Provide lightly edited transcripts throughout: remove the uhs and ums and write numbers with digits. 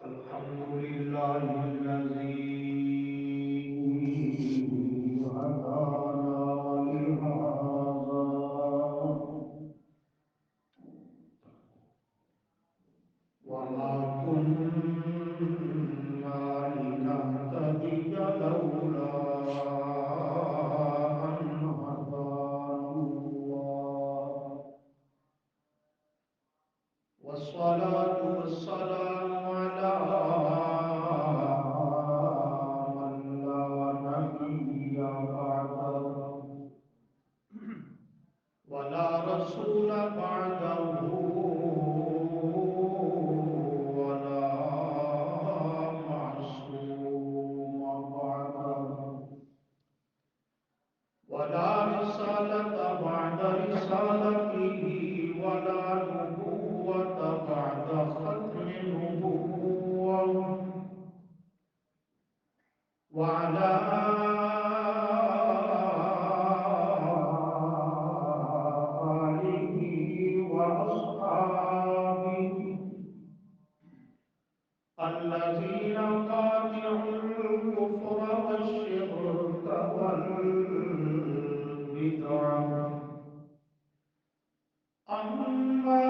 الحمد لله الذي هدانا لهذا وما كنا لنهتدي لولا أن هدانا الله والصلاة والسلام على من لا نبي بعده ولا رسول بعده ولا معصوم بعده ولا رسالة بعد رسالته ولا نبوة بعد ختم نبوة وعلى آله وأصحابه الذين قاطعوا الكفر والشرك والبدع أما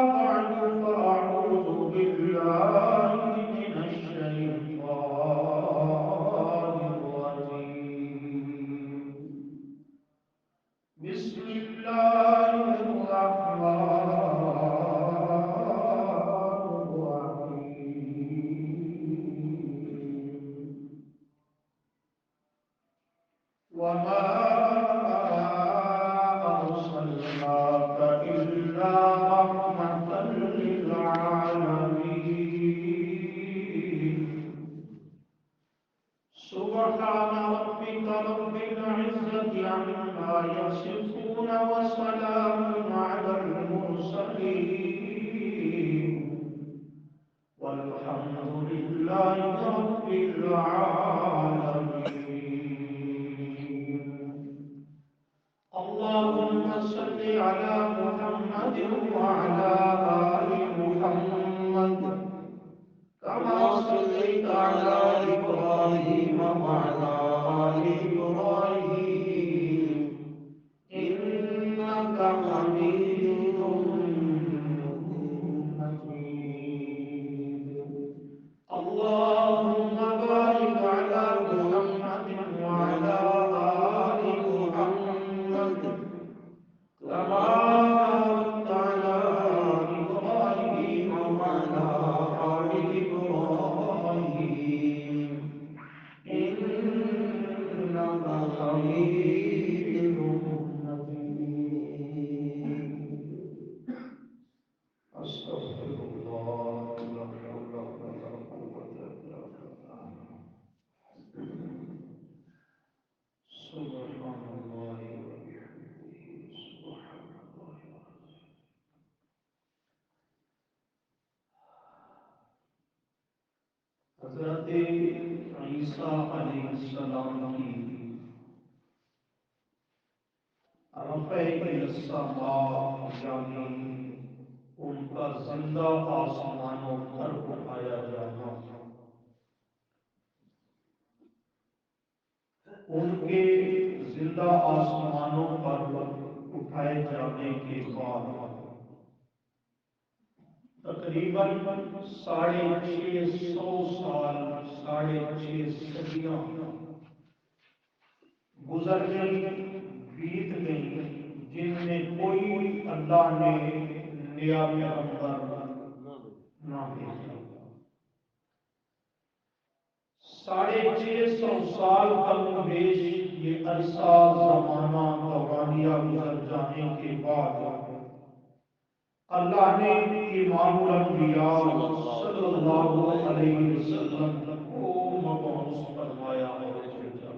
بعد فأعوذ بالله من الشيطان الرجيم بسم الله الرحمن الرحيم وما أرسلناك إلا رحمة للعالمين سبحان ربك رب العزة عما يصفون وسلام على المرسلين والحمد لله رب العالمين اللهم صل على محمد وعلى آل محمد كما صليت على إبراهيم وعلى آل إبراهيم إنك حميد مجيد اللهم بارك على محمد وعلى آل محمد كما باركت على إبراهيم وعلى آل إبراهيم إنك حميد مجيد أستغفر الله لا حول ولا قوة إلا بالله سبحان الله وبحمده سبحان الله العظيم حضرت عیسیٰ علیہ السلام کی رفع السماء یعنی ان کا زندہ آسمانوں پر اٹھایا جانا ان کے زندہ آسمانوں پر اٹھائے جانے کے بعد تقریباً 650 سال 6.5 صدیاں گزر گئی بیت گئی جن میں کوئی اللہ نے نیا پیغمبر نہ بھیجا 650 سال کم بیش یہ عرصہ زمانہ دورانیہ گزر جانے کے بعد اللہ نے امام الانبیاء صلی اللہ علیہ وسلم کو مبعوث فرمایا اور بھیجا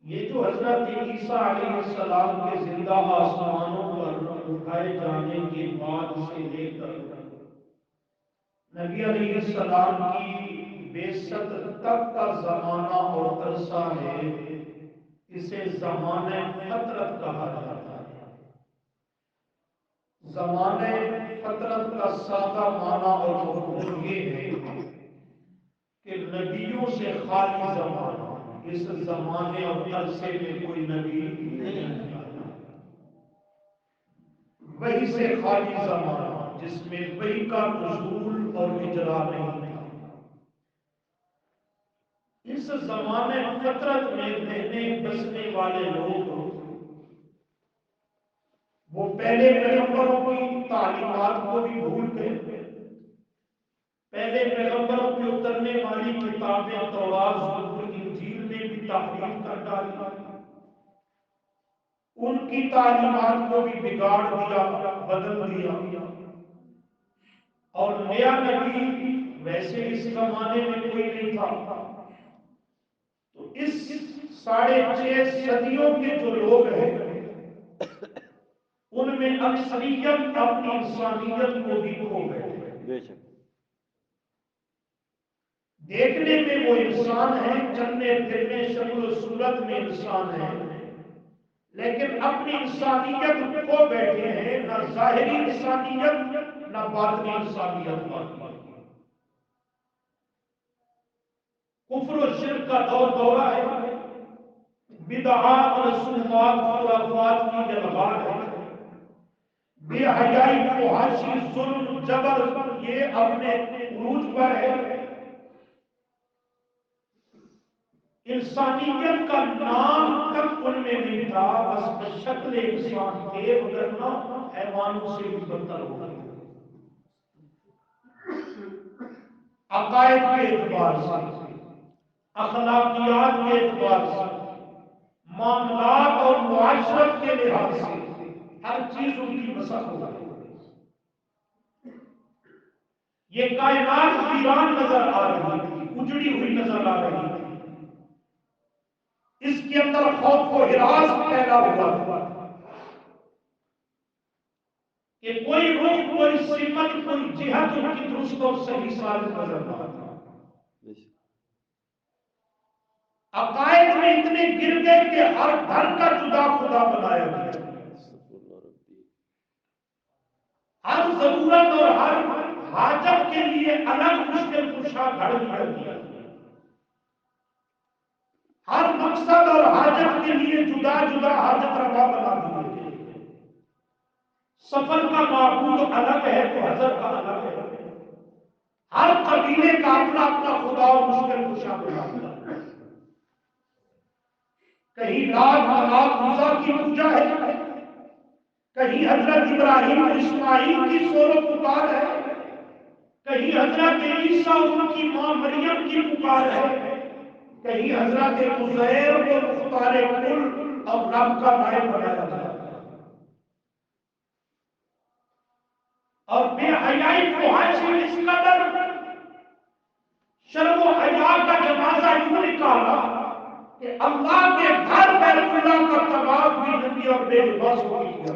یہ جو حضرت عیسیٰ علیہ السلام کے زندہ آسمانوں پر اٹھائے جانے کے بعد سے لے کر نبی علیہ السلام کی بعثت تک کا زمانہ اور عرصہ ہے اسے زمانہ فترت کہا جاتا ہے زمانے فطرت کا سادہ معنی اور مفہوم یہ ہے کہ نبیوں سے خالی زمانہ، اس زمانے اور عرصے میں کوئی نبی نہیں آیا، وحی سے خالی زمانہ جس میں وحی کا نزول اور اجرا نہیں تھا۔ اس زمانے فطرت میں رہنے بسنے والے لوگ وہ پہلے پیغمبروں کی تعلیمات کو بھی بھول گئے، پہلے پیغمبروں کے اترنے والی کتابیں تورات زبور انجیل میں بھی تحریف کر ڈالی، ان کی تعلیمات کو بھی بگاڑ دیا، بدل دیا، اور نیا نبی ویسے اس زمانے میں کوئی نہیں تھا۔ تو اس 6.5 صدیوں کے جو لوگ ہیں ان میں اکثریت اپنی انسانیت کو بھی کھو گئے۔ دیکھنے میں وہ انسان ہے، چلنے پھرنے شکل و صورت میں انسان ہے، لیکن اپنی انسانیت کھو بیٹھے ہیں، نہ ظاہری انسانیت نہ باطنی انسانیت باقی۔ کفر و شرک کا دورہ ہے، بدعات رسومات خرافات کی جلوات ہے، بے حیائی فحاشی ظلم جبر یہ اپنے عروج پر ہے۔ انسانیت کا نام تک ان میں نہیں تھا، بس شکل انسان تھے، وگرنہ حیوانوں سے بھی بدتر ہو گئے۔ عقائد کے اعتبار سے، اخلاقیات کے اعتبار سے، معاملات اور معاشرت کے لحاظ سے ہر چیز ان کی مسخ ہو گئی۔ یہ کائنات ویران نظر آ رہی تھی، اجڑی ہوئی نظر آ رہی تھی، اس کے اندر خوف و ہراس پیدا ہوا کہ کوئی رخ، کوئی سمت، کوئی جہت ان کی درست اور صحیح ثابت نظر نہ آتا۔ عقائد میں اتنے گر گئے کہ ہر گھر کا جدا خدا بنایا گیا، ہر ضرورت اور ہر حاجت کے لیے الگ مشکل کشا گھڑ دیا گیا، ہر مقصد اور حاجت کے لیے جدا جدا حاجت روا بنا دیے۔ سفر کا معبود الگ ہے تو حضر کا الگ ہے، ہر قبیلے کا اپنا اپنا خدا اور مشکل کشا بنا دیا۔ کہیں لات منات عزا کی پوجا ہے، کہیں حضرت ابراہیم اور اسماعیل کی سور و پکار ہے، کہیں حضرت عیسیٰ اور ان کی ماں مریم کی پکار ہے، کہیں حضرت عزیر کو مختار کل اور رب کا نائب بنایا جاتا ہے، اور بے حیائی فحاشی اس قدر شرم و حیا کا جنازہ یوں نکالا کہ اللہ کے گھر بیت اللہ کا طواف بھی نبی اور بے لباس ہو گیا۔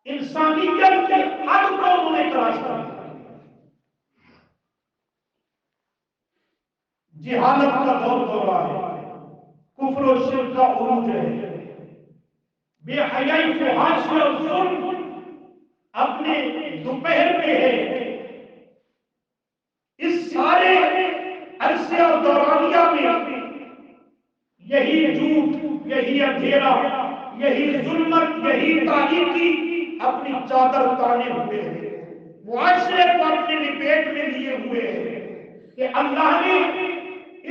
انسانیت کے حد کو انہوں نے کراس کر دیا۔ جہالت کا دورہ ہے، کفر و شرک کا عروج ہے، بے حیائی فحاشی اور ظلم اپنے دوپہر میں ہے۔ اس سارے عرصے اور دورانیہ میں یہی جھوٹ، یہی اندھیرا، یہی ظلمت، یہی تاریکی اپنی چادر تانے ہوئے ہیں، معاشرے کو اپنے لپیٹ میں لیے ہوئے ہیں کہ اللہ نے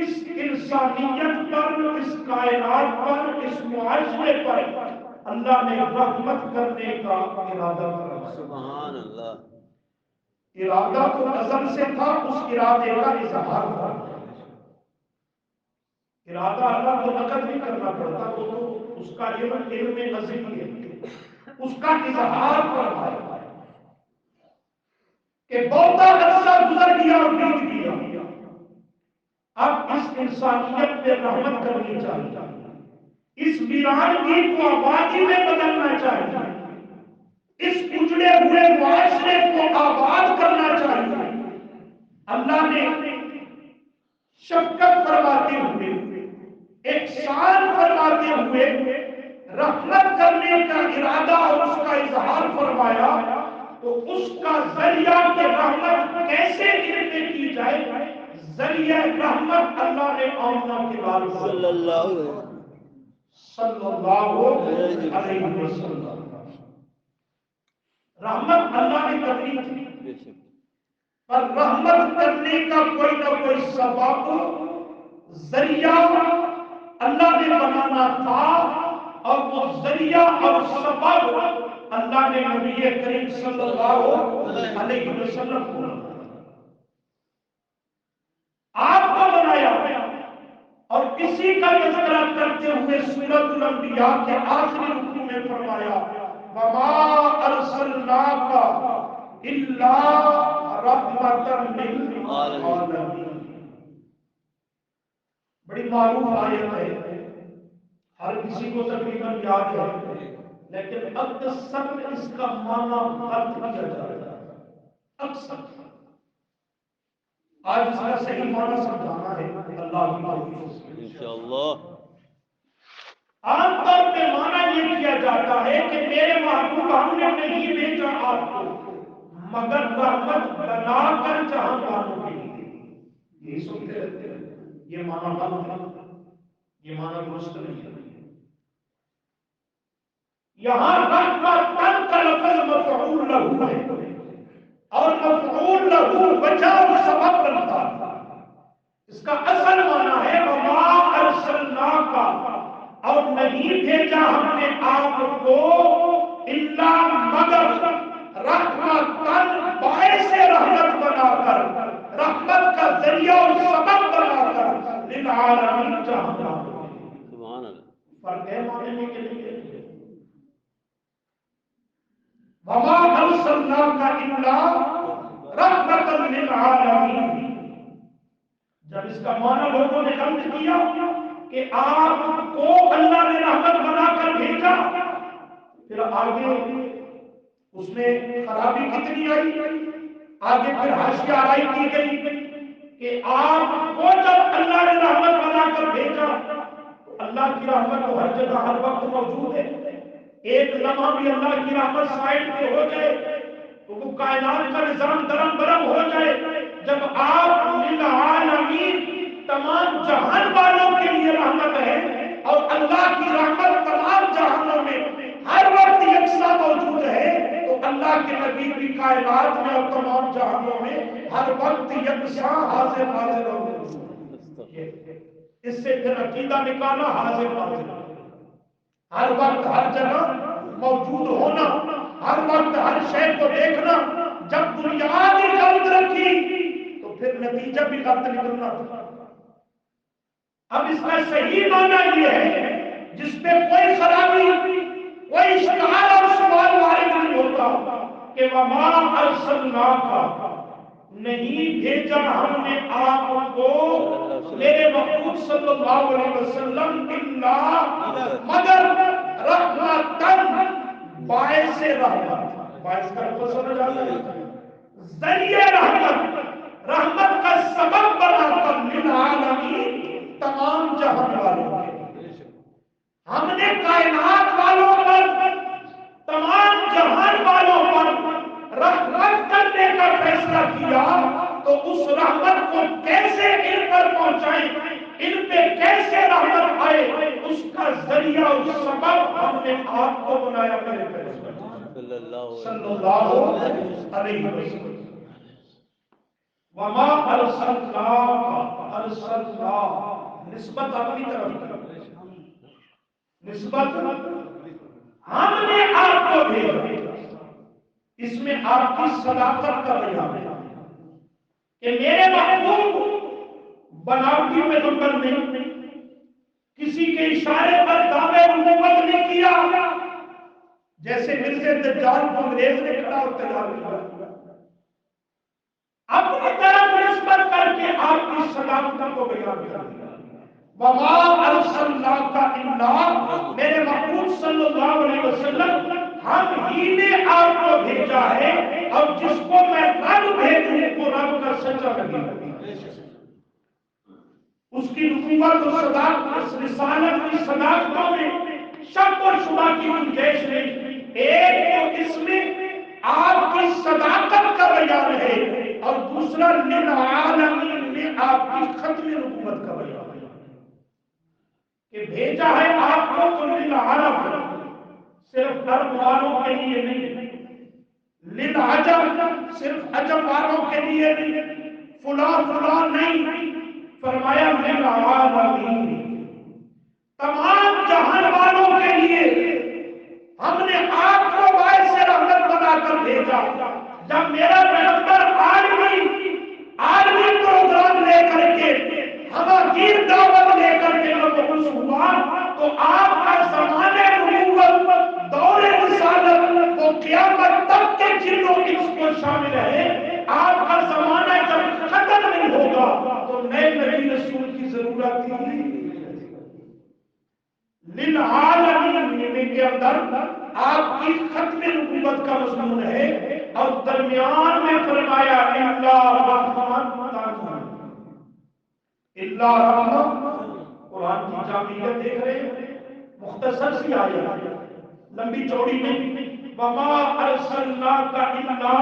اس انسانیت پر، اس کائنات پر، اس معاشرے پر اللہ نے رحمت کرنے کا ارادہ فرمایا۔ سبحان اللہ۔ ارادہ تو ازل سے تھا، اس ارادے کا اظہار تھا۔ ارادہ اللہ کو نقد نہیں کرنا پڑتا، وہ تو اس کا علم ازلی ہے، اس کا اظہار فرمایا کہ بہت عرصہ گزر گیا اور بیت گیا، اب اس انسانیت پہ رحمت کرنی چاہیے، اس ویرانگی کو آبادی میں بدلنا چاہیے، اس اجڑے ہوئے معاشرے کو آباد کرنا چاہیے۔ اللہ نے شفقت فرماتے ہوئے، احسان فرماتے ہوئے رحمت کرنے کا ارادہ اور اس کا اظہار فرمایا تو اس کا ذریعہ کہ رحمت کیسے ان پہ کی جائے، ذریعہ رحمت اللہ نے آمنہ کے لال صلی اللہ علیہ وسلم، رحمت اللہ نے کرنی تھی، پر رحمت کرنے کا کوئی نہ کوئی سبب ذریعہ اللہ نے بنانا تھا، اور وہ ذریعہ اور سبب اللہ نے نبی کریم صلی اللہ علیہ وسلم کو آپ کو بنایا، اور کسی کا تذکرہ کرتے ہوئے سورۃ الانبیاء کے آخری رکوع میں فرمایا وَمَا أَرْسَلْنَاكَ إِلَّا رَحْمَةً لِلْعَالَمِينَ۔ بڑی معروف آیت ہے، ہر کسی کو تقریباً یاد ہے، لیکن اکثر اس کا معنی غلط کیا جاتا ہے، اکثر۔ آج اس کا صحیح معنی سمجھانا ہے اللہ کی توفیق سے انشاءاللہ۔ عام طور پہ معنی یہ کیا جاتا ہے کہ میرے محبوب ہم نے نہیں بھیجا آپ کو مگر رحمت بنا کر جہان والوں کے لیے۔ یہی سنتے رہتے ہیں، یہ معنی غلط ہے، یہ معنی درست نہیں ہے۔ یہاں رحمت کا لفظ مفعول لہو ہے، اور مفعول لہو وجہ اور سبب بنتا ہے۔ اس کا اصل معنی ہے وما ارسلناک، اور نہیں بھیجا ہم نے آپ کو الا مگر رحمتاً، باعث رحمت بنا کر، رحمت کا ذریعہ اور سبب بنا کر للعالمین، جہاں سبحان اللہ۔ فرق ہے معنی کے لیے وما ارسلناک الا رحمتاً للعالمین۔ جب اس کا معنی لوگوں نے غلط کیا کہ آپ کو اللہ نے رحمت بنا کر بھیجا، پھر آگے اس میں خرابی کتنی آئی، آگے پھر حاشیہ آرائی کی گئی کہ آپ کو جب اللہ نے رحمت بنا کر بھیجا تو اللہ کی رحمت تو ہر جگہ ہر وقت موجود ہے، ایک لمحہ بھی اللہ کی رحمت سائڈ پہ ہو جائے تو وہ کائنات کا نظام درم برم ہو جائے۔ جب آپ للعالمین، تمام جہان والوں کے لیے رحمت ہے، اور اللہ کی رحمت تمام جہانوں میں ہر وقت یکساں موجود ہے، تو اللہ کے نبی بھی کائنات میں اور تمام جہانوں میں ہر وقت یکساں حاضر ناظر موجود ہے۔ اس سے پھر عقیدہ نکالا حاضر ناظر، ہر وقت ہر جگہ موجود ہونا، ہر وقت ہر شے کو دیکھنا۔ جب بنیاد ہی غلط رکھی تو پھر نتیجہ بھی غلط نکلنا تھا۔ اب اس کا صحیح معنی یہ ہے جس پہ کوئی خرابی، کوئی اشکال اور سوال وارد نہیں ہوتا کہ وما ارسلناک، نہیں بھیجا ہم نے آپ کو میرے محبوب صلی اللہ علیہ وسلم الا مگر رحمتاً، باعث رحمت، باعث کا لفظ سمجھ آتا ہے، ذریعہ رحمت، رحمت کا سبب بنا کر للعالمین، تمام جہان والوں کے۔ ہم نے کائنات والوں پر، تمام جہان والوں پر رحمت کرنے کا فیصلہ کیا، تو اس رحمت کو کیسے ان پر پہنچائیں، ان پہ کیسے رحمت آئے، اس کا ذریعہ اور سبب ہم نے آپ کو بنایا میرے پیغمبر صلی اللہ علیہ وسلم۔ وما ارسلنا، نسبت اپنی طرف، نسبت ہم نے آپ کو بھیجا، اس میں آپ کی صداقت کا بیان ہے کہ میرے محبوب بناوٹی پیغمبر نے کسی کے اشارے پر دعوے نبوت نہیں کیا، جیسے مرزا دجال کو انگریز نے کھڑا اور تیار کیا، اپنی طرف نسبت کر کے آپ کی صداقت کو بیان کر دیا۔ وما ارسلناک الا، میرے محبوب صلی اللہ علیہ وسلم ہم ہی نے آپ کو بھیجا ہے، اور جس کو میں رب بھیجوں وہ رب کا سچا نبی ہے۔ اس کی نبوت اور صداقت، رسالت کی صداقتوں میں شک و شبہ کی گنجائش نہیں۔ ایک تو اس میں آپ کی صداقت کا بیان ہے اور دوسرا للعالمین میں آپ کی ختم نبوت کا بیان ہے کہ بھیجا ہے آپ کو تو للعالم، صرف عرب والوں کے لیے نہیں، للعجم صرف عجم والوں کے لیے نہیں، فلاں فلاں نہیں، فرمایا للعالمین تمام جہان والوں کے لیے ہم نے آپ کو باعث رحمت بنا کر بھیجا۔ جب میرا پیغمبر عالمی پروگرام لے کر کے ہماگیر دعوت لے کر کے مبعوث ہوا تو آپ کا زمانے نبوت دور رسالت وہ قیامت تک کے جنوں اس کو شامل ہے۔ آپ کا زمانہ جب ختم نہیں ہوگا تو نئے نبی رسول کی ضرورت نہیں۔ للعالمین کے اندر آپ کی ختم نبوت کا مضمون ہے اور درمیان میں فرمایا اللہ رحمت، اللہ رحمت۔ قرآن کی جامعیت دیکھ رہے ہیں، مختصر سی آیت، لمبی چوڑی نہیں، وما ارسلناک الا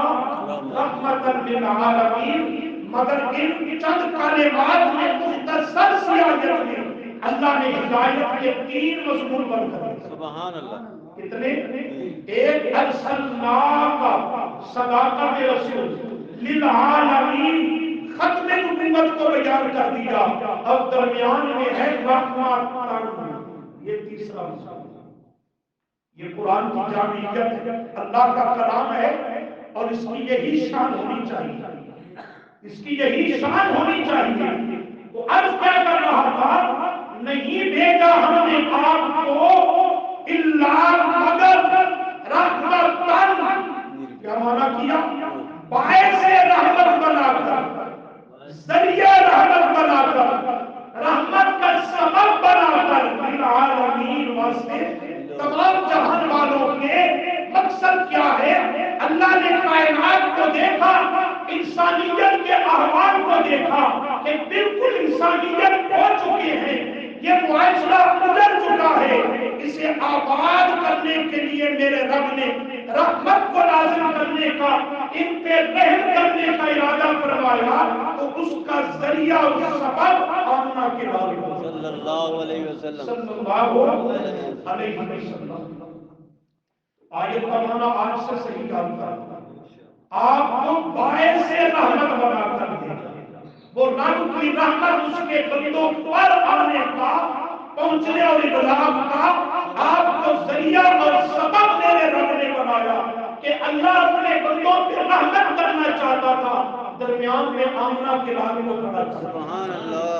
رحمتا للعالمین، مگر ان چند کلمات میں مختصر سی آیت میں اللہ نے ہدایت کے 3 مضمون بیان کر۔ سبحان اللہ۔ کتنے؟ ایک ارسلناک صداقت رسول، للعالمین ختم نبوت کو بیان کر دیا اور درمیان میں ہے رحمت، یہ تیسرا مضمون۔ یہ قرآن کی جامعیت اللہ کا کلام ہے اور اس کی یہی شان ہونی چاہیے، اس کی یہی شان ہونی چاہیے۔ تو عرض کیا کر رہا تھا، نہیں بھیجا ہم نے آپ کو الا مگر رحمتاً، کیا معنی کیا؟ باعث رحمت بنا کر، ذریعہ رحمت بنا کر، رحمت کا سبب بنا کر، للعالمین واسطے تمام جہان والوں کے۔ مقصد کیا ہے؟ اللہ نے کائنات کو دیکھا، انسانیت کے احوال کو دیکھا کہ بالکل انسانیت ہو چکے ہیں، یہ معاشرہ گزر چکا ہے، اسے آباد کرنے کے لیے میرے رب نے رحمت کو نازل کرنے کا، ان پہ رحم کرنے کا ارادہ فرمایا، تو اس کا ذریعہ اور سبب آمنہ کے لال صلی اللہ علیہ وسلم، صلی اللہ علیہ وسلم۔ آیت کا معنی آج سے صحیح جانتا ہے، آپ کو باعث رحمت بنا کر دیا، وہ رب کی رحمت اس کے بندوں پر آنے کا، پہنچنے اور ابلاغ کا آپ کو ذریعہ اور سبب میرے رب نے بنایا کہ اللہ اپنے بندوں پہ رحمت کرنا چاہتا تھا، درمیان میں آمنہ کے لال کو کھڑا کر۔ سبحان اللہ۔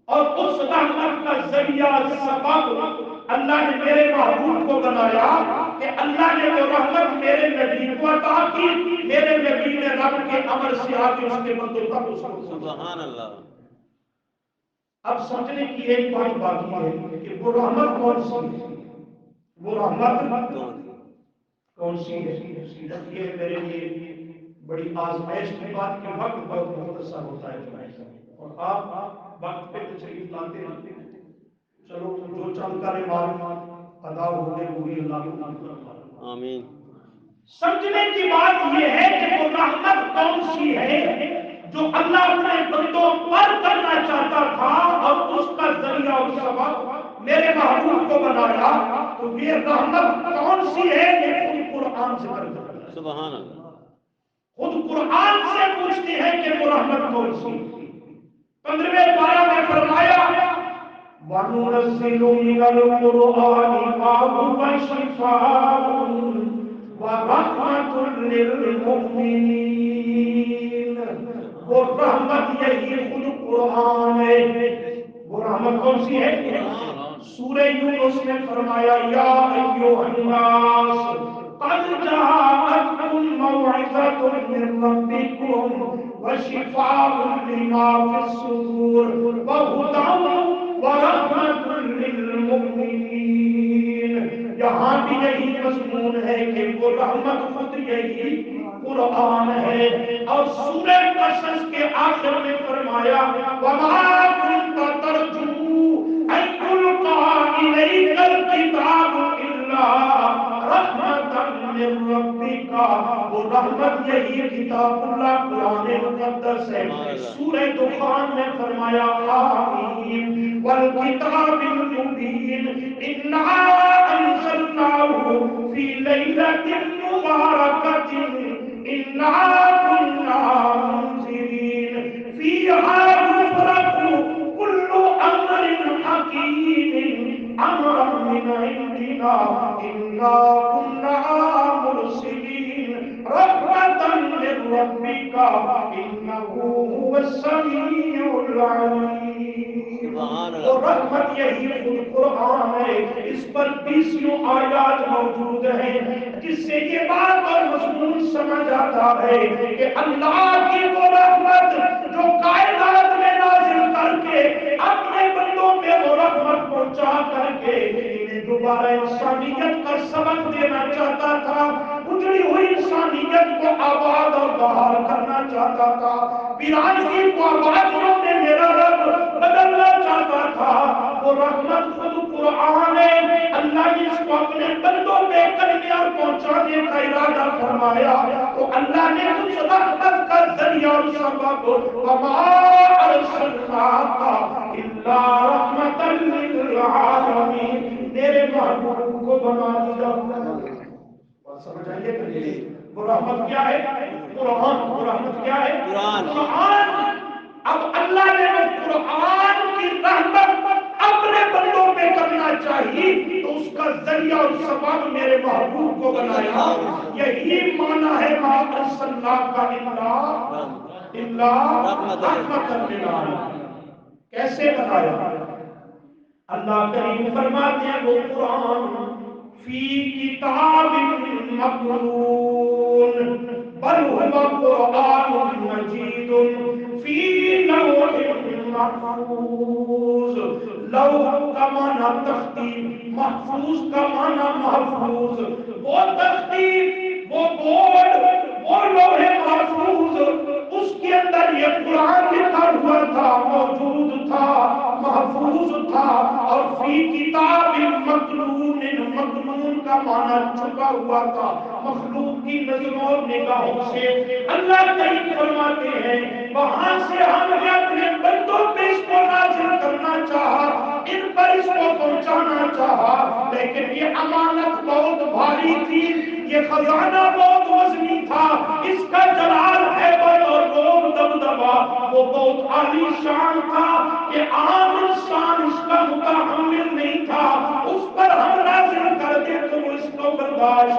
اور اس رحمت کا ذریعہ سبب اللہ نے میرے محبوب کو بنایا کہ اللہ نے وہ رحمت میرے نبی کو عطا کی، میرے نبی نے رب کے امر سے آگے اس کے بندوں تک اس کو۔ سبحان اللہ۔ اب سمجھنے کی ایک بات باقی ہے کہ وہ رحمت کون سی ہے، وہ رحمت کون سی ہے؟ یہ میرے لیے بڑی آزمائش کی بات کہ وقت بہت مختصر ہوتا ہے اور آپ وقت پہ تشریف لاتے ہیں۔ چلو جو چند کا رواج ادا ہونے پوری اللہ کو آمین۔ سمجھنے کی بات یہ ہے کہ وہ رحمت کون سی ہے جو اللہ اپنے بندوں پر کرنا چاہتا تھا اور اس کا ذریعہ اور سبب میرے محبوب کو بنایا، تو یہ رحمت کون سی ہے؟ یہ خود قرآن سے کرتا ہے۔ سبحان اللہ۔ خود قرآن سے پوچھتے ہیں کہ وہ رحمت کون سی؟ 15ویں پارہ میں فرمایا وَنُنَزِّلُ مِنَ الْقُرْآنِ مَا هُوَ شِفَاءٌ وَرَحْمَةٌ لِّلْمُؤْمِنِينَ۔ وہ رحمت یہی خود قرآن ہے۔ وہ رحمت کون سی ہے؟ سورہ یونس میں فرمایا یا ایھا الناس قد جاءتکم موعظۃ من ربکم وشفاء لما فی الصدور وہدی ورحمۃ للمؤمنین۔ یہاں بھی یہی مضمون ہے کہ وہ رحمت خود یہی قرآن ہے، اور سورہ قصص کے آخر میں فرمایا وَمَا كُنْتَ تَرْجُو أَن يُلْقَىٰ علیکل کتاب الا رحمتا من ربک، وہ رحمت یہی کتاب اللہ قرآن مقدس ہے۔ سورہ دخان میں فرمایا آمین والکتاب المبین انا انزلناہ فی لیلۃ مبارکۃ انا کنا منذرین فیہا یفرق کل امر حکیم امرا من عندنا انا کنا مرسلین رحمتا من ربک انہ هو السمیع العلیم۔ وہ رحمت یہی خود قرآن ہے، اس پر 20 آیات موجود ہیں، جس سے یہ بات اور مضمون سمجھ آتا ہے کہ اللہ کی وہ رحمت جو کائنات میں نازل کر کے اپنے بندوں میں وہ رحمت پہنچا کر کے انہیں دوبارہ انسانیت کا سبق دینا چاہتا تھا، اجڑی ہوئی انسانیت کو آباد اور بحال کرنا چاہتا تھا، ویرانگی کو آبادیوں میں میرا رب بدلنا چاہتا تھا۔ وہ رحمت خود قرآن ہے، اللہ نے اس کو اپنے بندوں پہ کرنے اور پہنچانے کا ارادہ فرمایا، تو اللہ نے اس رحمت کا ذریعہ اور سبب وما ارسلناک الا رحمتا للعالمین، میرے محبوب کو بنا دیا۔ سمجھ آئیے کہ وہ رحمت کیا ہے؟ قرآن۔ وہ رحمت کیا ہے؟ قرآن۔ اب اللہ نے وہ قرآن کی رحمت اپنے بندوں پہ کرنا چاہیے تو اس کا ذریعہ اور سبب میرے محبوب کو بنایا۔ یہی معنی ہے ما ارسلناک الا رحمتا للعالمین۔ کیسے بنایا؟ اللہ کریم فرماتے ہیں وہ قرآن فی کتاب مکنون بل هو قرآن مجید فی لوح محفوظ۔ لوح کا معنی تختی، محفوظ کا معنی محفوظ، وہ تختی، وہ بورڈ، وہ لوح محفوظ، اس کے اندر یہ قرآن لکھا ہوا تھا، موجود تھا، محفوظ تھا۔ اور فی کتاب مکنون، مکنون کا معنی چھپا ہوا تھا، مخلوق کی نظروں اور نگاہوں سے۔ اللہ کریم فرماتے ہیں وہاں سے ہم نے اپنے بندوں پہ اس کو نازل کرنا چاہا، ان پر اس کو پہنچانا چاہا، لیکن یہ امانت بہت بھاری تھی، یہ خزانہ بہت وزنی تھا، اس کا جلال ہیبت اور روب دبدبا وہ بہت عالی شان تھا کہ عام انسان اس کا متحمل نہیں تھا۔ اس پر ہم نازل کر دے تو وہ اس کو برداشت،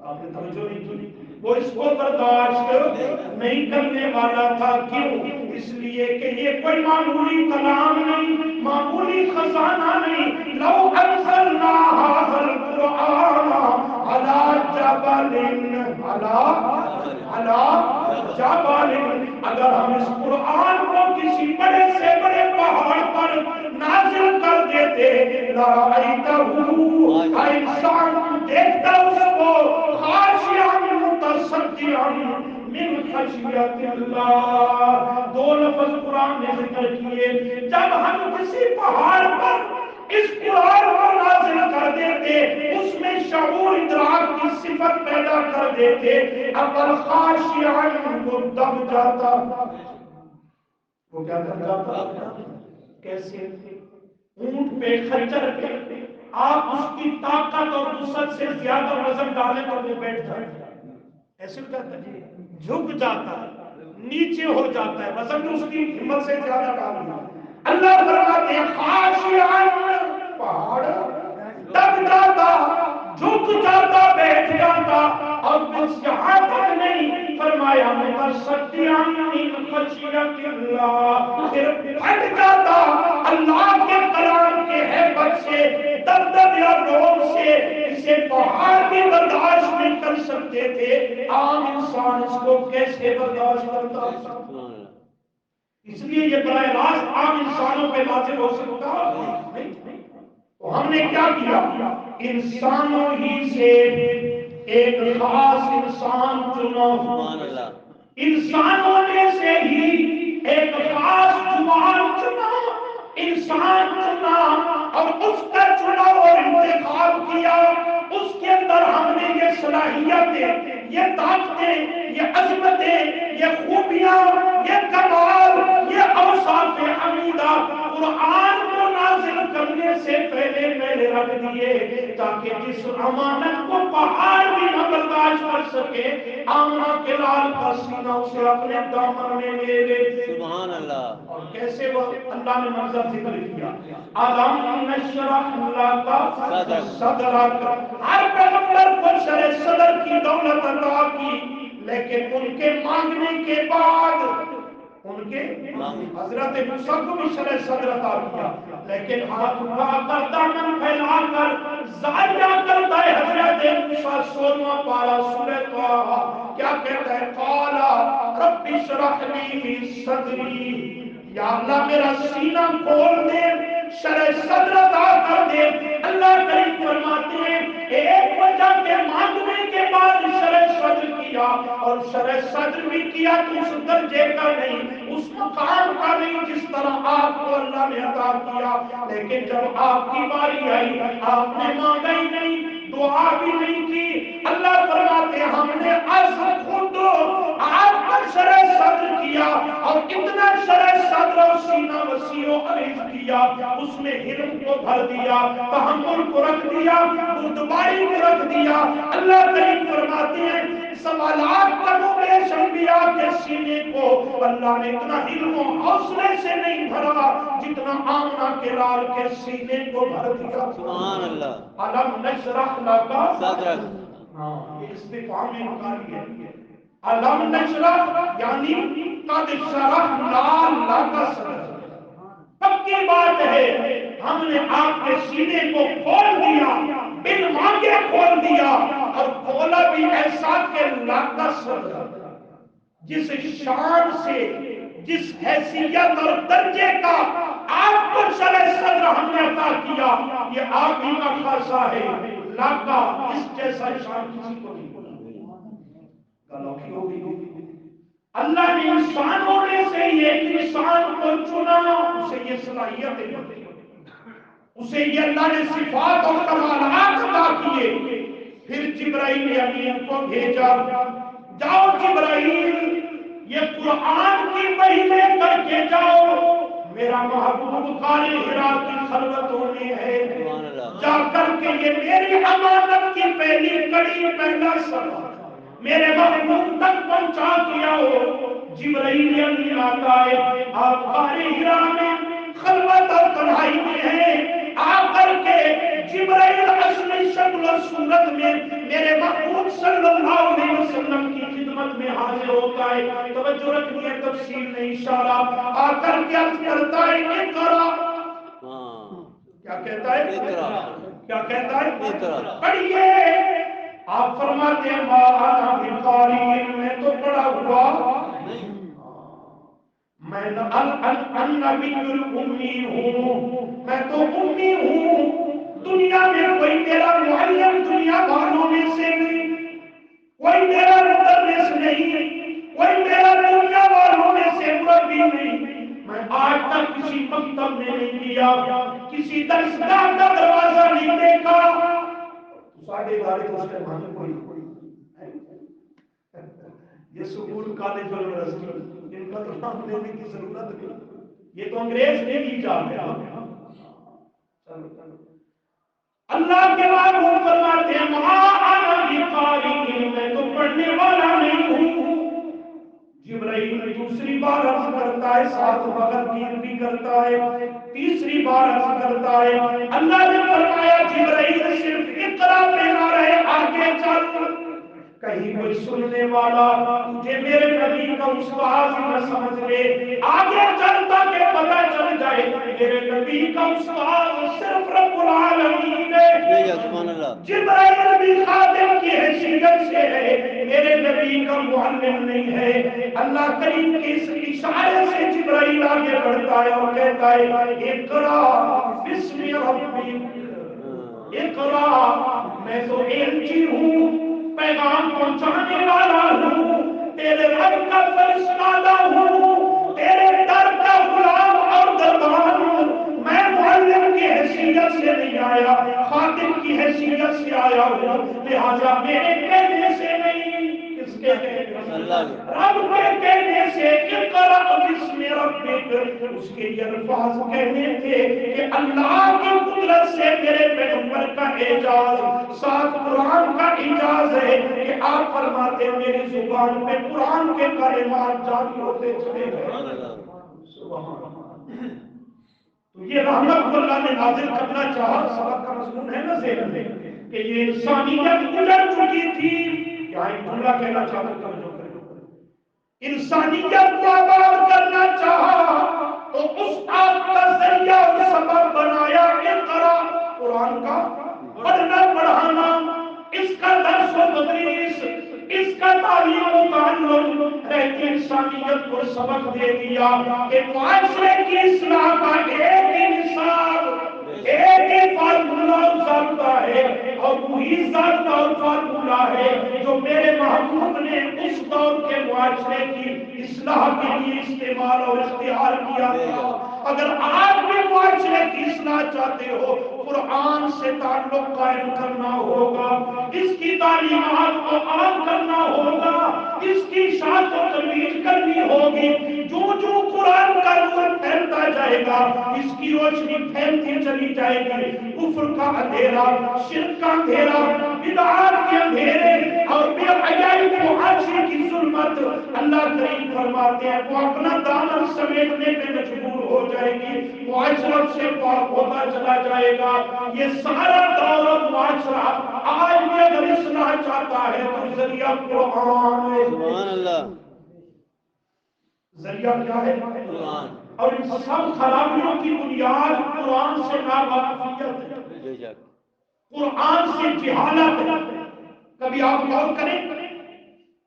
آپ نے توجہ نہیں کی، وہ اس کو برداشت نہیں کرنے والا تھا۔ کیوں؟ اس لیے کہ یہ کوئی معمولی کلام نہیں، معمولی خزانہ نہیں۔ لو انزلنا هذا القرآن على جبل اگر ہم اس قرآن کو کسی بڑے سے بڑے پہاڑ پر نازل کر دیتے لرأیتہ، انسان دیکھتا اس کو خاشعا متصدعا من خشیت اللہ۔ دو لفظ قرآن نے ذکر کیے، جب ہم کسی پہاڑ پر اس قرآن کو نازل کر دیتے، اس میں شعور ادراک کی صفت پیدا کر دیتے، اگر خاشعا وہ دب جاتا۔ وہ کیا کر جاتا؟ کیسے؟ اونٹ پہ، خچر پہ آپ اس کی طاقت اور وسعت سے زیادہ وزن ڈالیں تو وہ بیٹھ جاتا ہے، ایسے ہو جاتا ہے، جھک جاتا ہے، نیچے ہو جاتا ہے، وزن اس کی ہمت سے زیادہ ڈالنا۔ اللہ فرماتے ہیں خاشعا، پہاڑ دب جاتا، جھک جاتا، بیٹھ جاتا، اور بس یہاں تک نہیں، فرمایا متصدعا من خشیت اللہ، پھر ہٹ جاتا اللہ کے کلام کے ہیبت سے، دبدب یا روب سے، اسے پہاڑ بھی برداشت نہیں کر سکتے تھے، عام انسان اس کو کیسے برداشت کرتا؟ اس لیے یہ براہ راست عام انسانوں پہ نازل ہو سکتا نہیں۔ تو ہم نے کیا کیا؟ انسانوں ہی سے ایک خاص انسان چنا، انسانوں میں سے ہی ایک خاص جوان چنا، انسان چنا اور اس کا چنا اور انتخاب کیا، اس کے اندر ہم نے یہ صلاحیتیں، یہ طاقتیں، یہ عظمتیں، یہ خوبیاں، یہ کمال، یہ اوصاف حمیدہ قرآن کو نازل کرنے سے پہلے رکھ دیے، تاکہ جس امانت کو پہاڑ بھی نہ برداشت کر سکے، آمنہ کے لال کا سینہ اسے اپنے دامن میں لے لے۔ سبحان اللہ۔ اور کیسے وہ اللہ نے منظر ذکر کیا، أَلَمْ نَشْرَحْ لَكَ صَدْرَكَ، ہر پیغمبر کو شرح صدر کی دولت عطا کی، لیکن ان کے مانگنے کے بعد ان کے حضرت موسیٰ کو بھی شرح صدر عطا کیا، لیکن ہاتھ اٹھا کر دامن پھیلا کر زاریہ کرتا ہے حضرت موسیٰ 16واں پارہ سورہ طٰہٰ، کیا کہتا ہے؟ قَالَ رَبِّ اشْرَحْ لِي صَدْرِي، یا اللہ میرا سینہ کھول دے، شرح صدر عطا کر دے۔ اللہ کریم فرماتے ہیں ایک وجہ کے مانگنے کے بعد شرح صدر کیا، اور شرح صدر بھی کیا تو اس درجے کا نہیں، اس مقام کا نہیں جس طرح آپ کو اللہ نے عطا کیا، لیکن جب آپ کی باری آئی آپ نے مانگا ہی نہیں، دعا بھی نہیں کی، اللہ فرماتے ہیں ہم نے از خود آپ پر شرح صدر کیا، اور اتنا شرح صدر اور سینہ وسیع و عریض کیا، اس میں علم کو بھر دیا، تحمل کو رکھ دیا، بردباری کو رکھ دیا۔ اللہ کریم فرماتے ہیں سوالات کرو بیش انبیاء کے سینے کو اللہ نے اتنا علم و حوصلے سے نہیں بھرا جتنا آمنہ کے لال کے سینے کو بھر دیا۔ سبحان اللہ۔ أَلَمْ نَشْرَحْ لَكَ صدرک۔ یہ استفہام انکاری ہے۔ أَلَمْ نَشْرَحْ یعنی قَدْ شَرَحْنَا لَكَ صَدْرَكَ، پکی بات ہے ہم نے آپ کے سینے کو کھول دیا، بن مانگے کھول دیا، اور کھولا بھی ایسا کہ لاکا صدر، جس شان سے، جس حیثیت اور درجے کا آپ کو شرح صدر ہم نے عطا کیا، یہ آپ ہی کا خاصہ ہے، لاکا اس جیسا شان کسی کو نہیں بولا۔ غلطی ہو گئی، اللہ نے انسانوں میں سے ایک انسان کو چنا، اسے یہ صلاحیتیں دی، اسے یہ اللہ نے صفات اور کمالات عطا کیے، پھر جبرائیل امین کو بھیجا، جاؤ جبرائیل یہ قرآن کی وحی لے کر کے جاؤ، میرا محبوب غار حرا کی خلوتوں میں ہے، جا کر کے یہ میری امانت کی پہلی کڑی، پہلا سبق میرے محبوب تک پہنچا دیا ہو۔ جبرائیل امین آتا ہے، آپ غار حرا میں خلوت اور تنہائی میں ہیں، آ کر کے جبرائیل اصلی شکل و صورت میں میرے محبوب صلی اللہ علیہ وسلم کی خدمت میں حاضر ہوتا ہے۔ توجہ رکھنی ہے، تفصیل نہیں اشارہ، آ کر کے عرض کرتا ہے اقرا، کیا کہتا ہے؟ کیا کہتا ہے؟ پڑھیے۔ آپ فرماتے ہیں ما انا بقاری، میں تو پڑھا ہوا میں النبی الامی ہوں، میں تو امی ہوں، دنیا میں کوئی میرا معلم دنیا والوں میں سے نہیں، کوئی میرا مدرس نہیں، کوئی میرا دنیا والوں میں سے مربی نہیں، میں آج تک کسی مکتب میں نہیں گیا، کسی درسگاہ کا دروازہ نہیں دیکھا۔ ساڑھے بارے کو اس کے معنی کوئی یہ سکول کالج اور یونیورسٹی ان کا تو نام لینے کی ضرورت نہیں، یہ تو انگریز نے کی جاتے ہیں۔ اللہ کے بعد وہ فرماتے ہیں ما انا بقاری، میں تو پڑھنے والا نہیں ہوں۔ جبرائیل دوسری بار عرض کرتا ہے، ساتھ بغل پیر بھی کرتا ہے، تیسری بار عرض کرتا ہے، اللہ نے فرمایا جبرائیل صرف اقرا پہ نہ رہے، آگے چل، کہیں کوئی سننے والا تجھے میرے نبی کا استاد نہ سمجھ لے، آگے چلتا کہ پتہ چل جائے میرے نبی کا استاد صرف رب العالمین ہے، جبرائیل بھی خادم کی حیثیت سے ہے، میرے نبی کا معلم نہیں ہے۔ اللہ کریم کے اس اشارے سے جبرائیل آگے بڑھتا ہے اور کہتا ہے اقرا بسم ربک، اقرا، میں تو ایلچی ہوں، پیغام پہنچانے والا ہوں، تیرے رب کا فرشتہ ہوں، تیرے در کا غلام اور دربان ہوں، آیا ہوں، لہذا میرے کہنے سے نہیں، کس کے کہنے سے؟ رب کے کہنے سے، اقرأ بسم ربک، اس کے یہ الفاظ کہنے تھے کہ اللہ کی قدرت سے میرے پیغمبر کا اعجاز، ساتھ قرآن کا اعجاز ہے کہ آپ فرماتے میری زبان پہ قرآن کے کلمات جاری ہوتے چلے گئے۔ سبحان اللہ۔ تو یہ رحمت کو اللہ نے نازل کرنا چاہا، سبق کا مضمون ہے نا ذہن میں کہ یہ انسانیت گزر چکی تھی، یہاں ایک جملہ کہنا چاہتا ہوں، انسانیت کو آباد کرنا چاہا تو اس آپ کا ذریعہ اور سبب بنایا اقرا، قرآن کا پڑھنا پڑھانا، اس کا درس و تدریس، اس کا تعلیم و تعلم، رہتی انسانیت کو سبق دے دیا کہ معاشرے کی اصلاح کا ایک ہی نصاب، ایک ہی فارمولہ ضابطہ ہے، اور وہی ضابطہ اور فارمولہ ہے جو میرے محبوب نے اس دور کے معاشرے کی اصلاح کے لیے استعمال اور اختیار کیا تھا۔ اگر آپ بھی معاشرے کی اصلاح چاہتے ہو، قرآن سے تعلق قائم کرنا ہوگا، اس کی تعلیمات کو عام کرنا ہوگا، اس کی اشاعت و ترویج کرنی ہوگی۔ جو جو قرآن کا نور پھیلتا جائے گا، اس کی روشنی پھیلتی چلی جائے گی۔ کفر کا اندھیرا، شرک کا اندھیرا، بدعات کے اندھیرے اور بے حیائی معاشرے کی ظلمت، اللہ کریم فرماتے ہیں وہ اپنا دامن سمیٹنے میں مجبور ہو جائے گی، معاشرت سے پاک ہوتا چلا جائے گا۔ یہ سارا دور اور معاشرہ آج بھی اگر اصلاح چاہتا ہے تو ذریعہ قرآن ہے۔ سبحان اللہ۔ ذریعہ کیا ہے؟ قرآن۔ اور ان سب خرابیوں کی بنیاد قرآن سے ناواقفیت ہے، بے شک۔ قرآن سے جہالت ہے۔ کبھی آپ غور کریں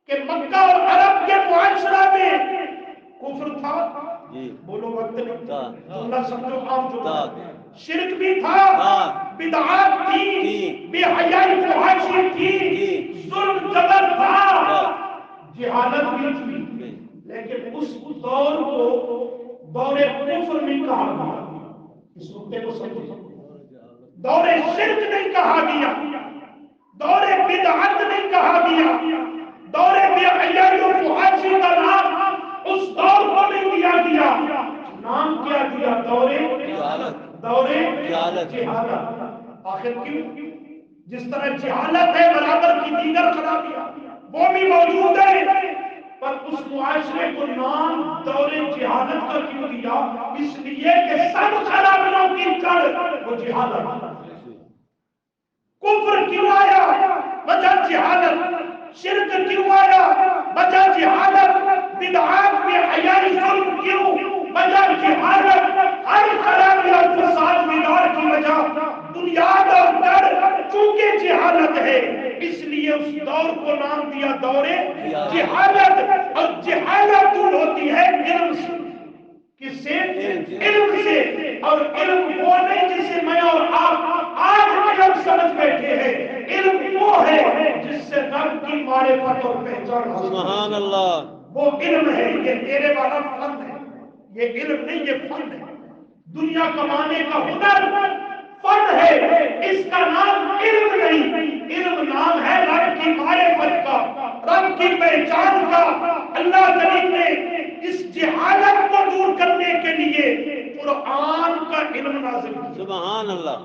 کہ مکہ اور عرب کے معاشرہ میں کفر تھا، جی بولو وقت نہیں تھا، جملہ سمجھو عام تھا، جملہ، شرک بھی تھا، بدعات تھی، بے حیائی فحاشی تھی، ظلم جبر تھا، جہالت بھی تھی، لیکن اس دور کو دور کفر نہیں کہا گیا۔ اس نقطے کو سمجھو، دور شرک نہیں کہا گیا، دور بدعت نہیں کہا گیا، دور بے حیائی و فحاشی کا نام اس دور کو نہیں دیا گیا، نام کیا دیا؟ دور جہالت، دور جہالت۔ جہالت۔ آخر کیوں؟ جس طرح جہالت ہے برابر کی دیگر خرابیاں وہ بھی موجود ہے، پر اس معاشرے کو نام دور جہالت کا کیوں دیا؟ اس لیے کہ سب خرابیوں کی جڑ وہ جہالت۔ کفر کیوں آیا؟ وجہ جہالت۔ شرک کیوں آیا؟ وجہ جہالت۔ بدعات بے حیائی ظلم کیوں؟ وجہ جہالت۔ ہر خرابی اور فساد بگاڑ کی وجہ بنیاد اور جڑ چونکہ جہالت ہے، اس لیے اس دور کو نام دیا دور جہالت۔ اور جہالت دور ہوتی ہے علم سے۔ کس سے؟ علم سے۔ اور علم وہ نہیں جسے میں اور آپ آج علم سمجھ بیٹھے ہیں، علم وہ ہے جس سے رب کی معرفت اور پہچان حاصل۔ سبحان اللہ۔ وہ علم ہے، یہ تیرے والا فن ہے، یہ علم نہیں یہ فن ہے۔ دنیا کمانے کا ہنر فن ہے، اس کا نام علم نہیں، علم نام ہے رب کی معرفت کا، رب کی پہچان کا۔ اللہ کریم نے اس جہالت کو دور کرنے کے لیے قرآن کا علم نازل کیا۔ سبحان اللہ۔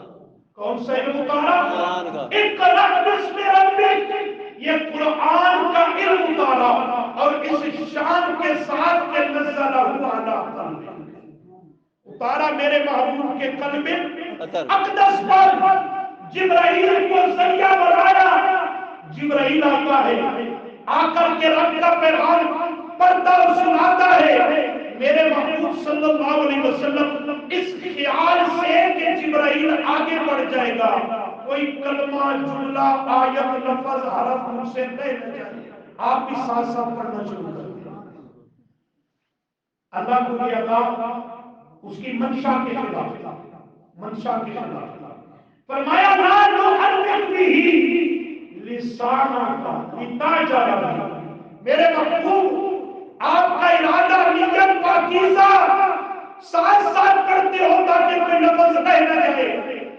کون سا علم اتارا؟ قرآن کا۔ اقرأ بسم ربک، یہ قرآن کا علم اتارا، اور اس شان کے ساتھ کہ نزلہ علی قلبک، اتارا میرے محبوب کے قلب اقدس پر، جبرائیل کو ذریعہ بنایا۔ جبرائیل آتا ہے، آ کر کے رب کا پیغام پڑھتا اور سناتا ہے۔ میرے محبوب صلی اللہ علیہ وسلم اس خیال سے کہ جبرائیل آگے بڑھ جائے گا، کوئی کلمہ جملہ آیت لفظ حرف مجھ سے نہیں نہ جائے، آپ بھی ساتھ ساتھ پڑھنا شروع کر دیں۔ اللہ کو یہ عطا اس کی منشا کے خلاف، منشا کے خلاف فرمایا لا نحرک به لسانک لتعجل به۔ میرے محبوب آپ کا ارادہ نیت پاکیزہ، ساتھ ساتھ پڑھتے ہو تاکہ کوئی لفظ رہ نہ جائے،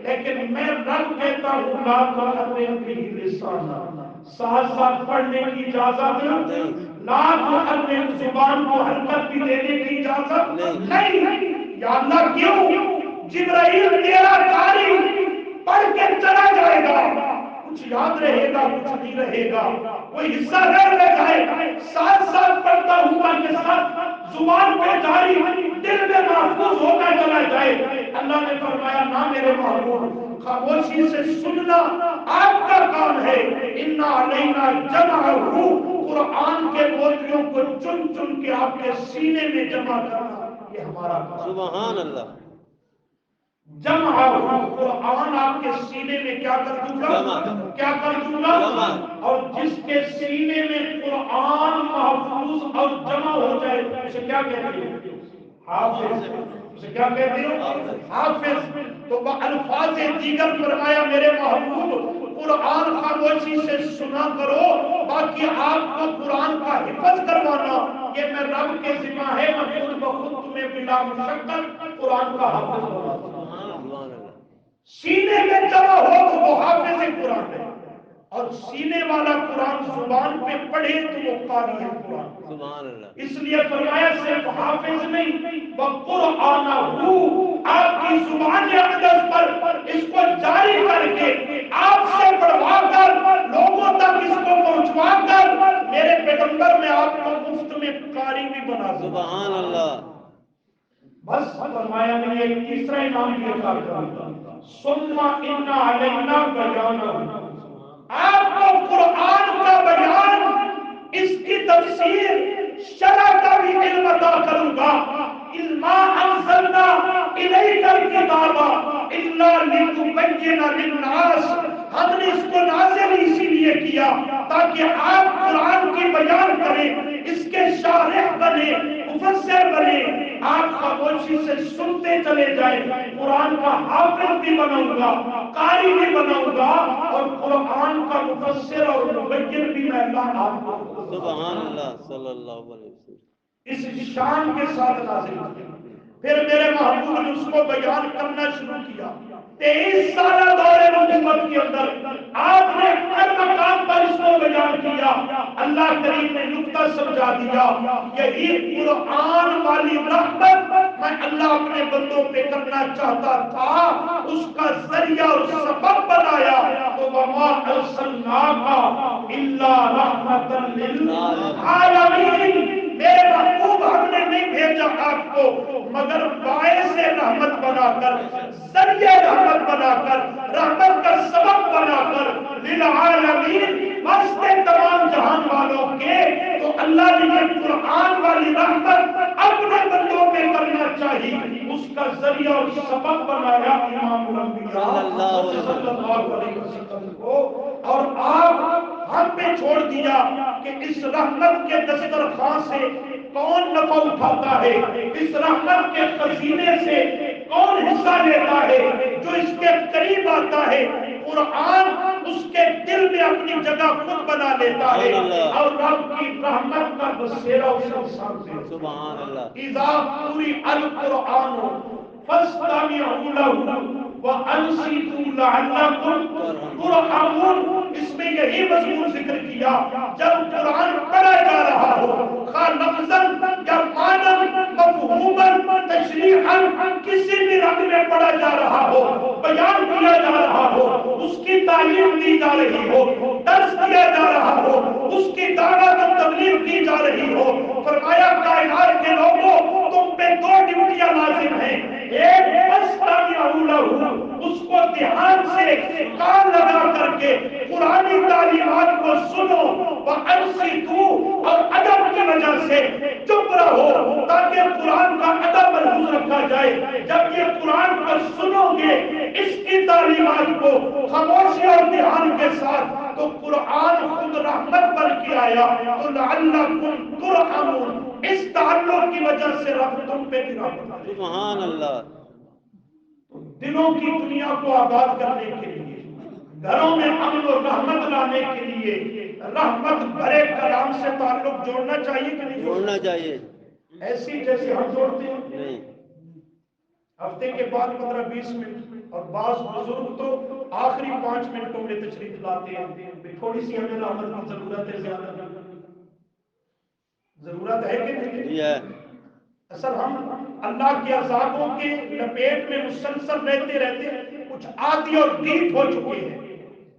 لیکن میں رب کہتا ہوں لا تحرک به لسانا، ساتھ ساتھ پڑھنے کی اجازت لا تحرک، زبان کو حرکت بھی دینے کی اجازت نہیں۔ یا اللہ کیوں؟ جبرائیل تیرا قاری پڑھ کے چلا جائے گا، کچھ یاد رہے گا کچھ نہیں رہے گا، کوئی حصہ رہ جائے، ساتھ ساتھ پڑھتا ہوا کے ساتھ زبان پہ جاری دل میں محفوظ ہوتا چلا جائے۔ اللہ نے فرمایا نہ میرے محبوب، خاموشی سے سننا آپ کا کام ہے، انا علینا جمعہ، قرآن کے موتیوں کو چن چن کے آپ کے سینے میں جمع کرنا، یہ ہمارا کام۔ سبحان اللہ، جمع قرآن آپ کے سینے میں کیا کر دوں گا؟ کیا کر دوں گا؟ اور جس کے سینے میں قرآن محفوظ اور جمع ہو جائے اسے کیا کہتے ہیں؟ حافظ۔ اسے کیا کہتے ہیں؟ حافظ۔ تو الفاظ دیگر فرمایا میرے محبوب قرآن خاموشی سے سنا کرو، باقی آپ کو قرآن کا حفظ کروانا یہ میں رب کے ذمہ ہے، میں خود بخود تمہیں بلا مشقت قرآن کا حافظ بنا۔ سینے میں جمع ہو تو وہ حافظ قرآن ہے، اور سینے والا قرآن زبان پہ پڑھے تو وہ قاری ہے قرآن۔ سبحان اللہ۔ اس لیے فرمایا صرف حافظ نہیں، وَقُرْآنَ آپ کی زبان اقدس پر اس کو جاری کر کے آپ سے پڑھوا کر لوگوں تک اس کو پہنچوا کر میرے پیغمبر میں آپ کو مفت میں قاری بھی بنا دوں۔ سبحان اللہ۔ بس فرمایا میں یہ تیسرا انعام یہ کار کروں گا، ثم ان علینا بیانہ، آپ کو قرآن کا بیان، اس کی تفسیر، شرح کا بھی علم عطا کروں گا۔ اِنَّا أَنزَلْنَا إِلَيْكَ الْكِتَابَ إِلَّا لِتُبَيِّنَ لِلنَّاسِ، ہم نے اس کو نازل اسی لیے کیا تاکہ آپ قرآن کی بیان کریں، اس کے شارح بنے، مفسر بنے۔ آپ خاموشی سے سنتے چلے جائیں، قرآن کا حافظ بھی بناؤں گا، قاری بھی بناؤں گا، اور قرآن کا مفسر اور مبین بھی میں اللہ آپ کو۔ سبحان اللہ صلی اللہ علیہ وسلم۔ اس شان کے ساتھ نازل کیا۔ پھر میرے محبوب نے اس کو بیان کرنا شروع کیا۔ 23 سالہ دور نبوت کے اندر آپ نے ہر مقام پر اس کو بیان کیا۔ اللہ کریم نے نقطہ سمجھا دیا، یہی قرآن والی رحمت میں اللہ اپنے بندوں پہ کرنا چاہتا تھا، اس کا ذریعہ اور سبب بنایا۔ تو وَمَا أَرْسَلْنَاكَ إِلَّا رَحْمَةً لِلْعَالَمِينَ، میرے محبوب ہم نے نہیں بھیجا آپ کو مگر باعث رحمت بنا کر، ذریعہ رحمت بنا کر، رحمت کا سبب بنا کر، للعالمین، واسطے تمام جہان والوں کے۔ تو اللہ نے یہ قرآن والی رحمت اپنے بندوں پہ کرنا چاہیے، اس کا ذریعہ اور سبب بنایا امام الانبیاء صلی اللہ علیہ وسلم کو، اور آپ ہم پہ چھوڑ دیا کہ اس رحمت کے دسترخوان سے کون نفع اٹھاتا ہے، اس رحمت کے خزینے سے کون حصہ لیتا ہے، جو اس کے قریب آتا ہے قرآن اس کے دل میں اپنی جگہ خود بنا لیتا ہے، اور رب کی رحمت کا بسیرا اسے سامنے۔ سبحان اللہ۔ اذا قرئ القرآن فاستمعوا له وانصتوا لعلكم ترحمون، اس میں یہی مضمون ذکر کیا، جب قرآن پڑھا جا رہا ہو، خواہ لفظاً یا معنی مفہوماً تشریحاً کسی بھی رنگ میں پڑھا جا رہا ہو، بیان کیا جا رہا ہو، اس کی تعلیم دی جا رہی ہو، درس دیا جا رہا ہو، اس کی دعوت و تبلیغ کی جا رہی ہو، فرمایا کائنات کے لوگوں تم پہ 2 ڈیوٹیاں لازم ہیں، ایک فاستمعوا له، اس کو دھیان سے کان لگا کر کے قرآنی تعلیمات کو سنو، وانصتوا، اور ادب کی وجہ سے چپ رہو تاکہ قرآن کا ادب محفوظ رکھا جائے۔ جب یہ قرآن کو سنو گے، اس کی تعلیمات کو خاموشی اور دھیان کے ساتھ، تو قرآن خود رحمت بن کے آیا، تو لعلکم ترحمون، اس تعلق کی وجہ سے رب تم پہ بھی رحمت۔ سبحان اللہ۔ دلوں کی دنیا کو آباد کرنے کے لیے، گھروں میں امن و رحمت لانے کے لیے رحمت بھرے کلام سے تعلق جوڑنا چاہیے کہ نہیں جوڑنا چاہیے؟ ایسی جیسے ہم جوڑتے ہیں، نہیں۔ ہفتے کے بعد 15-20 منٹ اور بعض بزرگ تو آخری 5 منٹوں میں تشریف لاتے ہیں، تھوڑی سی ہمیں رحمت کی ضرورت ہے، زیادہ ضرورت ہے کہ نہیں؟ جی ہے۔ اصل ہم اللہ کے عذابوں کے لپیٹ میں مسلسل رہتے رہتے کچھ عادی اور ڈیپ ہو چکے ہیں،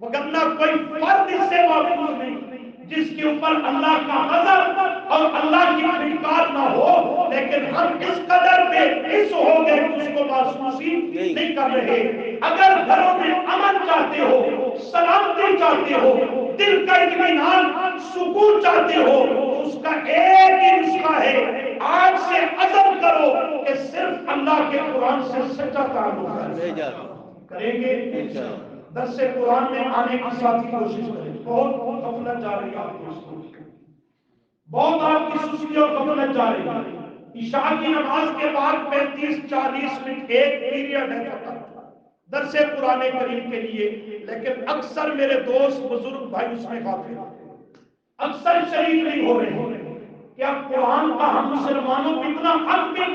وگرنہ کوئی فرد اس سے محفوظ نہیں جس کے اوپر اللہ کا غضب اور اللہ کی انکار نہ ہو، لیکن ہم اس قدر بے حس ہو گئے کہ اس کو محسوس ہی نہیں کر رہے۔ اگر گھروں میں امن چاہتے ہو، سلامتی چاہتے ہو، دل کا اطمینان، سکون چاہتے ہو، تو اس کا ایک ہی نسخہ ہے، آج سے عزم کرو کہ صرف اللہ کے قرآن سے سچا تعلق کریں گے۔ انشاءاللہ۔ درس قرآن میں آنے کی ساتھ کوشش کریں۔ بہت غفلت جا رہی ہے آپ دوستوں، بہت آپ کی سستی اور غفلت جا رہی ہے۔ عشاء کی نماز کے بعد 35-40 منٹ ایک پیریڈ ہے درس قرآن کریم کے لیے، لیکن اکثر میرے دوست بزرگ بھائی اس میں غافل ہیں، اکثر شریک نہیں ہو رہے ہیں۔ کیا قرآن کا ہم مسلمانوں کو اتنا حق بھی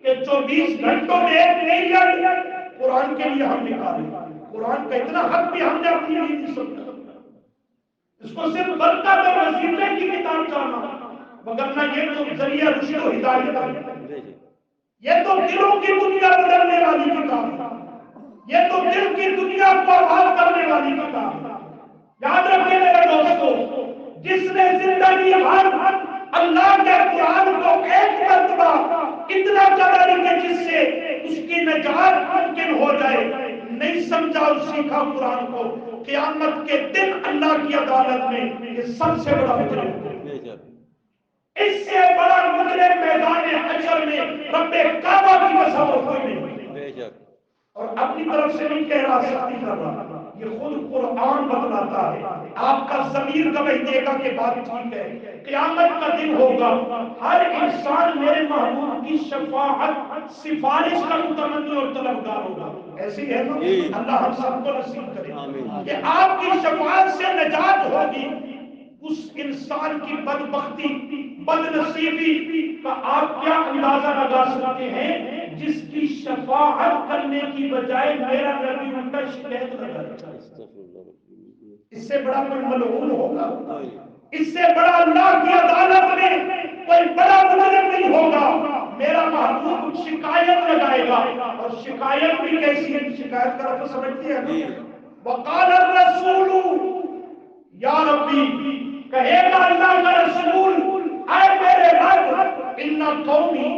کہ 24 گھنٹوں میں ایک پیریڈ قرآن کے لیے ہم نکالیں؟ قرآن کا اتنا حق بھی ہم نے اپنی نہیں سمجھا، اس کو صرف برکت اور وظیفے کی کتاب جانا، وگرنہ یہ تو ذریعہ رشد و ہدایت ہے، یہ تو دلوں کی دنیا بدلنے والی کتاب ہے، یہ تو دل کی دنیا کو آباد کرنے والی کتاب ہے۔ یاد رکھیں میرے دوستو، جس نے زندگی بھر اللہ کے قرآن کو ایک مرتبہ اتنا قدر کہ جس سے اس کی نجات ممکن ہو جائے نہیں سمجھا اور سیکھا قرآن کو، قیامت کے دن اللہ کی عدالت میں یہ سب سے بڑا مجرم ہے۔ اس سے بڑا مجرم میدان حشر میں رب کعبہ کی تصور کوئی نہیں، اور اپنی طرف سے نہیں کہہ رہا، سختی کر رہا، یہ خود قرآن بتلاتا ہے۔ آپ کا ضمیر گواہی دے گا کہ بات ٹھیک ہے، قیامت کا دن ہوگا، ہر انسان میرے محبوب کی شفاعت سفارش کا متمنی اور طلبگار ہوگا، ایسی ہے نا؟ اللہ ہم سب کو نصیب کرے کہ آپ کی شفاعت سے نجات ہوگی۔ اس انسان کی بدبختی، بدنصیبی کا آپ کیا اندازہ لگا سکتے ہیں جس کی شفاعت کرنے کی بجائے میرا نبی ان کا شکایت لگا؟ اس سے بڑا کوئی ملعون ہوگا؟ اس سے بڑا اللہ کی عدالت میں کوئی بڑا مجرم نہیں ہوگا۔ میرا محبوب شکایت لگائے گا، اور شکایت بھی کیسی ہے؟ شکایت کا لفظ سمجھتی ہے؟ وقال الرسول یا ربی، کہے گا اللہ کا رسول، اے میرے رب، ان قومی،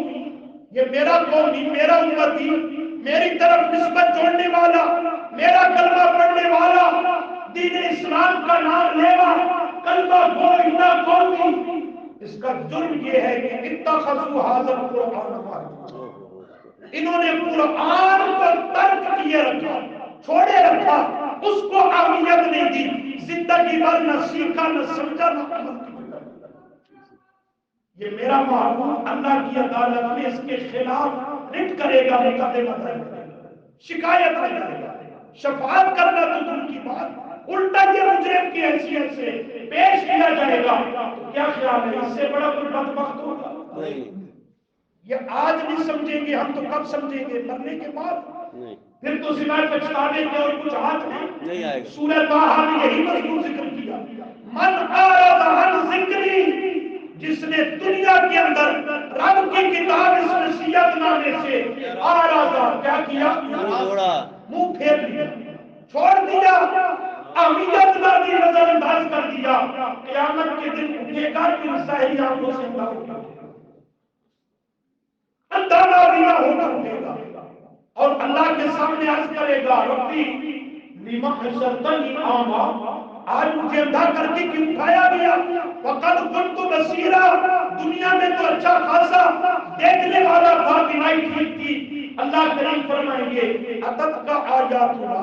یہ میرا قومی، میرا امتی، میری طرف نسبت جوڑنے والا، میرا کلمہ پڑھنے والا، دین اسلام کا نام لیوا، کلمہ گو، ان قومی، اس کا جرم یہ ہے کہ اتخذوا ھذا القرآن مہجورا، انہوں نے قرآن کو ترک کیے رکھا، چھوڑے رکھا، اس کو اہمیت نہیں دی، زندگی بھر نہ سیکھا، نہ سمجھا، نہ عمل کیا۔ یہ میرا محبوب اللہ کی عدالت میں اس کے خلاف رٹ کرے گا، مقدمہ دائر کرے گا، شکایت کرے گا، شفاعت کرنا تو دور کی بات، الٹا یہ مجرم کی حیثیت سے پیش کیا جائے گا۔ کیا خیال ہے، اس سے بڑا کوئی بدبخت ہوگا؟ یہ آج نہیں سمجھیں گے ہم تو کب سمجھیں گے؟ مرنے کے بعد؟ پھر تو سوائے پچھتانے کے اور کچھ ہاتھ نہیں آئے گا۔ سورہ طٰہٰ نے یہی مضمون ذکر کیا، من اعرض عن ذکری، جس نے دنیا کے اندر رب کی کتاب اس نصیحت نامے سے اعرض، کیا کیا؟ منہ پھیر لیا، چھوڑ دیا، اہمیت نہ دی، نظر انداز کر دیا، قیامت کے دن اٹھے گا کہ ظاہری آنکھوں سے اندھا ہوگا، اندھا نابینا ہو کر اٹھے گا، اور اللہ کے سامنے عرض کرے گا، ربی لما حشرتنی اعمیٰ، آج مجھے اندھا کر کے کیوں اٹھایا گیا؟ وقد كنت بصیرا، دنیا میں تو اچھا خاصا دیکھنے والا تھا، بینائی ٹھیک تھی۔ اللہ کریم فرمائیں گے اتتک آیاتنا،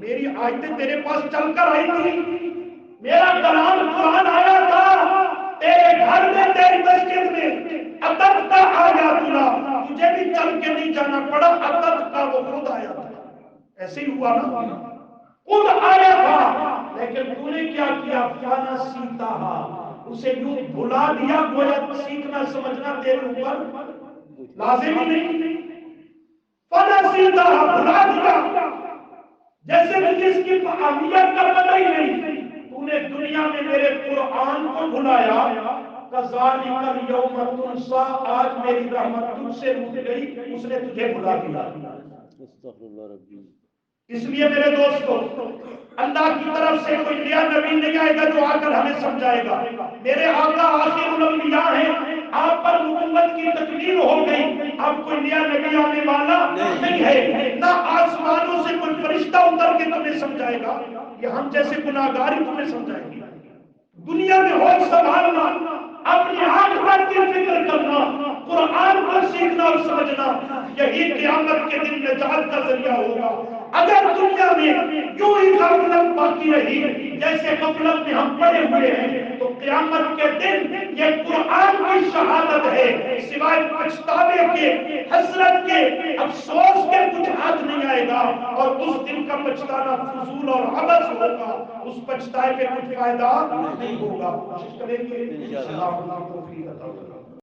میری آیتیں تیرے پاس چل کر آئی تھی، میرا کلام قرآن آیا تھا تیرے گھر میں، تیری مسجد میں، اتتک آیاتنا، تجھے بھی چل کے نہیں جانا پڑا، اتتک کا وہ خود آیا تھا، ایسے ہی ہوا نا، خود آیا تھا، لیکن تو نے کیا کیا؟ فَنَسِيتَهَا، اسے یوں بھلا دیا، گویا سیکھنا سمجھنا تیرے اوپر لازم ہی نہیں۔ فَنَسِيتَهَا، نسیتہ بھلا دیا، جیسے مجھے اس کی اہمیت کا پتہ ہی نہیں، تو نے دنیا میں میرے قرآن کو بھلایا، کذالک الیوم تنسیٰ، آج میری رحمت تجھ سے روٹ گئی، اس نے تجھے بھلا دیا۔ استغفر اللہ ربی۔ اس لیے میرے دوستو، اللہ کی طرف سے کوئی نیا نبی نہیں آئے گا جو آ کر ہمیں سمجھائے گا۔ میرے آقا آخر الانبیاء ہیں، آپ پر نبوت کی تکمیل ہو گئی، اب کوئی نیا نبی آنے والا نہیں ہے، نہ آسمانوں سے کوئی فرشتہ اتر کے تمہیں سمجھائے گا، یہ ہم جیسے گناہگار ہی تمہیں سمجھائیں گے۔ دنیا میں ہوش سنبھالنا، اپنی آخرت کی فکر کرنا، قرآن کو سیکھنا اور سمجھنا، یہی قیامت کے دن نجات کا ذریعہ ہوگا۔ اگر دنیا میں یوں ہی غفلت باقی رہی جیسے غفلت میں ہم پڑے ہوئے ہیں، تو قیامت کے دن یہ قرآن کی شہادت ہے، سوائے پچھتاوے کے، حسرت کے، افسوس کے کچھ ہاتھ نہیں آئے گا، اور اس دن کا پچھتانا فضول اور عبث ہوگا، اس پچھتائے پہ کچھ فائدہ نہیں ہوگا۔ کوشش کریں گے انشاءاللہ۔ اللہ توفیق عطا فرمائے۔